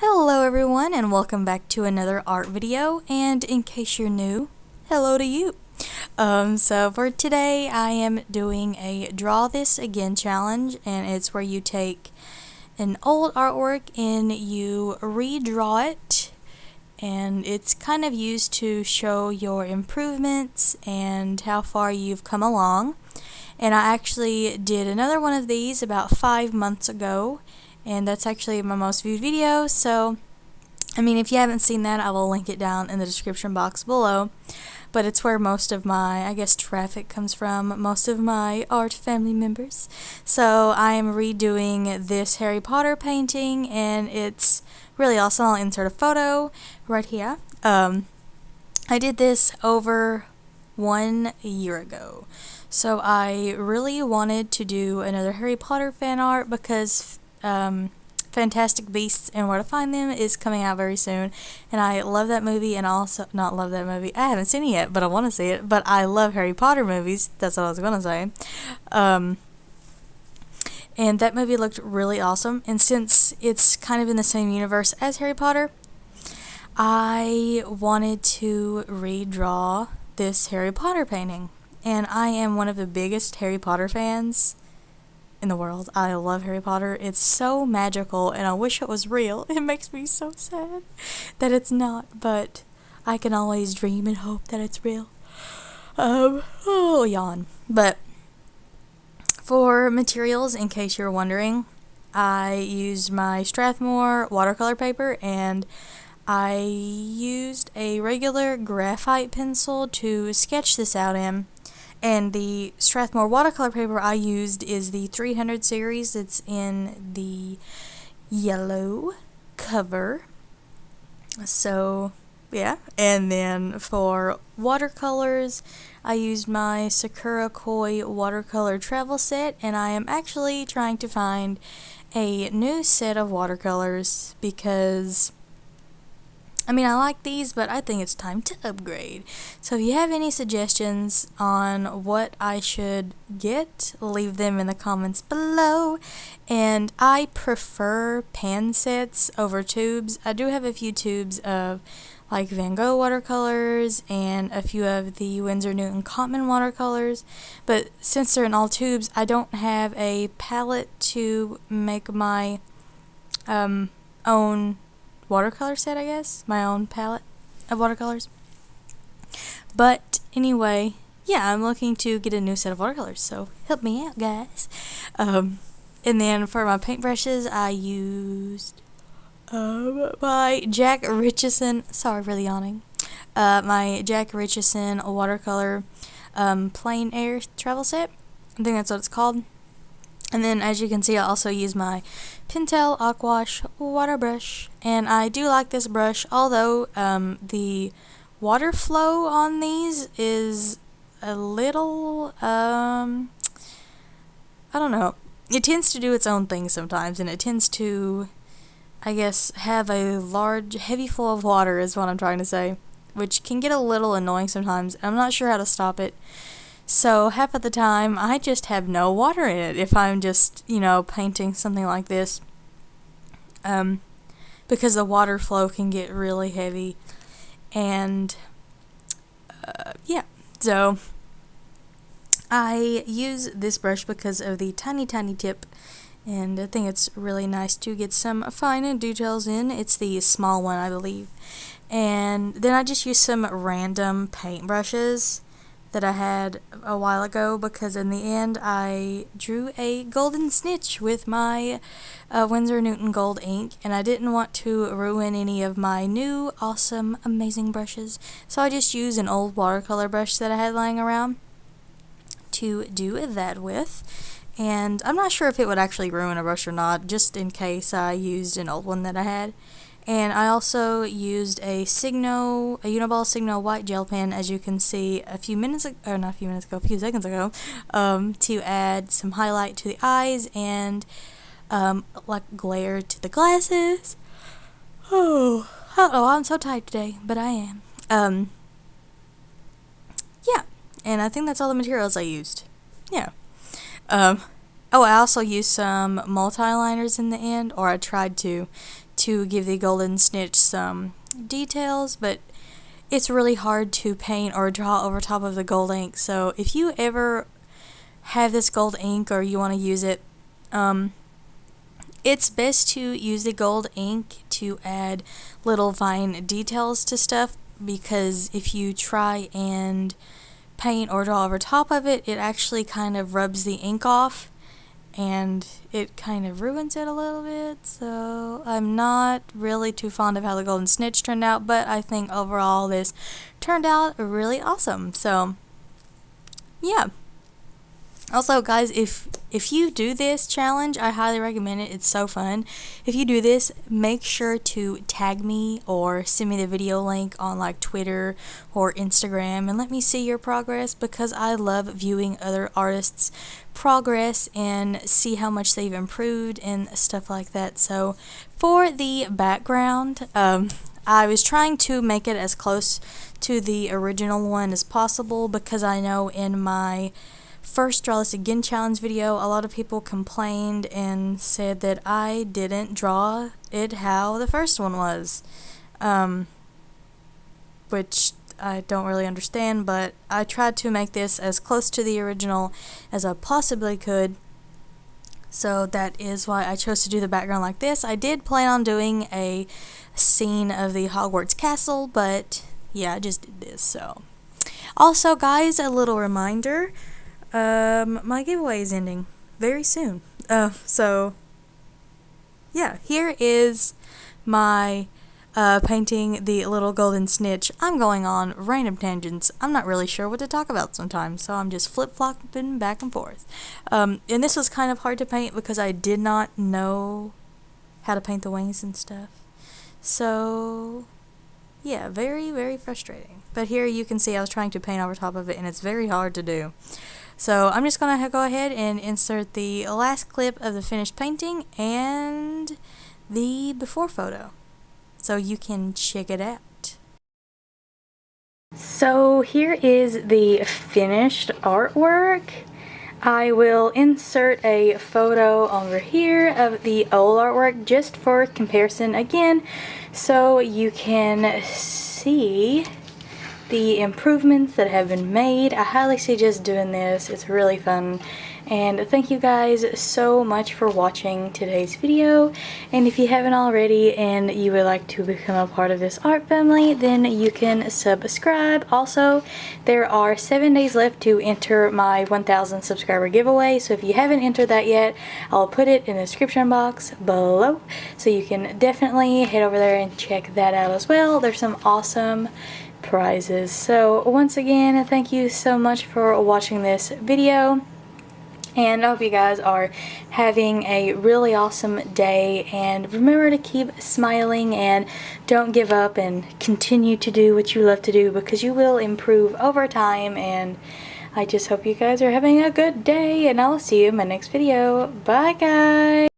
Hello everyone and welcome back to another art video, and in case you're new, hello to you. So for today I am doing a draw this again challenge, and it's where you take an old artwork and you redraw it, and it's kind of used to show your improvements and how far you've come along. And I actually did another one of these about 5 months ago, and that's actually my most viewed video, so if you haven't seen that, I will link it down in the description box below. But it's where most of my, traffic comes from, most of my art family members. So I am redoing this Harry Potter painting, and it's really awesome. I'll insert a photo right here. I did this over 1 year ago. So I really wanted to do another Harry Potter fan art because Fantastic Beasts and Where to Find Them is coming out very soon, and I love that movie, and also not love that movie. I haven't seen it yet, but I want to see it. But I love Harry Potter movies. That's what I was gonna say. And that movie looked really awesome. And since it's kind of in the same universe as Harry Potter, I wanted to redraw this Harry Potter painting. And I am one of the biggest Harry Potter fans in the world. I love Harry Potter. It's so magical, and I wish it was real. It makes me so sad that it's not, but I can always dream and hope that it's real. Yawn. But for materials, in case you're wondering, I used my Strathmore watercolor paper, and I used a regular graphite pencil to sketch this out in. And the Strathmore watercolor paper I used is the 300 series. It's in the yellow cover. So, yeah. And then for watercolors, I used my Sakura Koi watercolor travel set. And I am actually trying to find a new set of watercolors because I like these, but I think it's time to upgrade. So if you have any suggestions on what I should get, leave them in the comments below. And I prefer pan sets over tubes. I do have a few tubes of like Van Gogh watercolors and a few of the Winsor Newton Cotman watercolors, but since they're in all tubes, I don't have a palette to make my own watercolor set, I guess. My own palette of watercolors. But anyway, yeah, I'm looking to get a new set of watercolors, so help me out, guys. And then for my paintbrushes, I used my Jack Richardson, sorry for the yawning, my Jack Richardson watercolor plein air travel set. I think that's what it's called. And then, as you can see, I also use my Pentel Aquash water brush. And I do like this brush, although the water flow on these is a little, I don't know. It tends to do its own thing sometimes, and it tends to, have a large, heavy flow of water is what I'm trying to say, which can get a little annoying sometimes. I'm not sure how to stop it. So half of the time, I just have no water in it if I'm just, painting something like this. Because the water flow can get really heavy. And, yeah. So, I use this brush because of the tiny, tiny tip. And I think it's really nice to get some fine details in. It's the small one, I believe. And then I just use some random paint brushes that I had a while ago, because in the end I drew a golden snitch with my Winsor Newton gold ink, and I didn't want to ruin any of my new awesome amazing brushes, so I just used an old watercolor brush that I had lying around to do that with. And I'm not sure if it would actually ruin a brush or not, just in case I used an old one that I had. And I also used a Uniball Signo white gel pen, as you can see a few seconds ago, to add some highlight to the eyes and, glare to the glasses. I'm so tired today, but I am. Yeah, and I think that's all the materials I used. Yeah. I also used some multi-liners in the end, or I tried to to give the golden snitch some details, but it's really hard to paint or draw over top of the gold ink. So if you ever have this gold ink or you want to use it, it's best to use the gold ink to add little fine details to stuff, because if you try and paint or draw over top of it, it actually kind of rubs the ink off and it kind of ruins it a little bit. So I'm not really too fond of how the golden snitch turned out, but I think overall this turned out really awesome. So yeah. Also, guys, if you do this challenge, I highly recommend it. It's so fun. If you do this, make sure to tag me or send me the video link on like Twitter or Instagram and let me see your progress, because I love viewing other artists' progress and see how much they've improved and stuff like that. So for the background, I was trying to make it as close to the original one as possible, because I know in my first Draw This Again challenge video, a lot of people complained and said that I didn't draw it how the first one was, which I don't really understand, but I tried to make this as close to the original as I possibly could. So that is why I chose to do the background like this. I did plan on doing a scene of the Hogwarts castle, but yeah, I just did this. So also, guys, a little reminder, my giveaway is ending very soon. So yeah, here is my painting the little golden snitch. I'm going on random tangents. I'm not really sure what to talk about sometimes, so I'm just flip-flopping back and forth. And this was kind of hard to paint because I did not know how to paint the wings and stuff. So yeah, very, very frustrating. But here you can see I was trying to paint over top of it, and it's very hard to do. So I'm just going to go ahead and insert the last clip of the finished painting and the before photo, so you can check it out. So here is the finished artwork. I will insert a photo over here of the old artwork just for comparison again, so you can see the improvements that have been made. I highly suggest doing this. It's really fun. And thank you guys so much for watching today's video. And if you haven't already and you would like to become a part of this art family, then you can subscribe. Also, there are 7 days left to enter my 1,000 subscriber giveaway. So if you haven't entered that yet, I'll put it in the description box below. So you can definitely head over there and check that out as well. There's some awesome prizes. So once again, thank you so much for watching this video, and I hope you guys are having a really awesome day, and remember to keep smiling and don't give up and continue to do what you love to do, because you will improve over time. And I just hope you guys are having a good day, and I'll see you in my next video. Bye guys!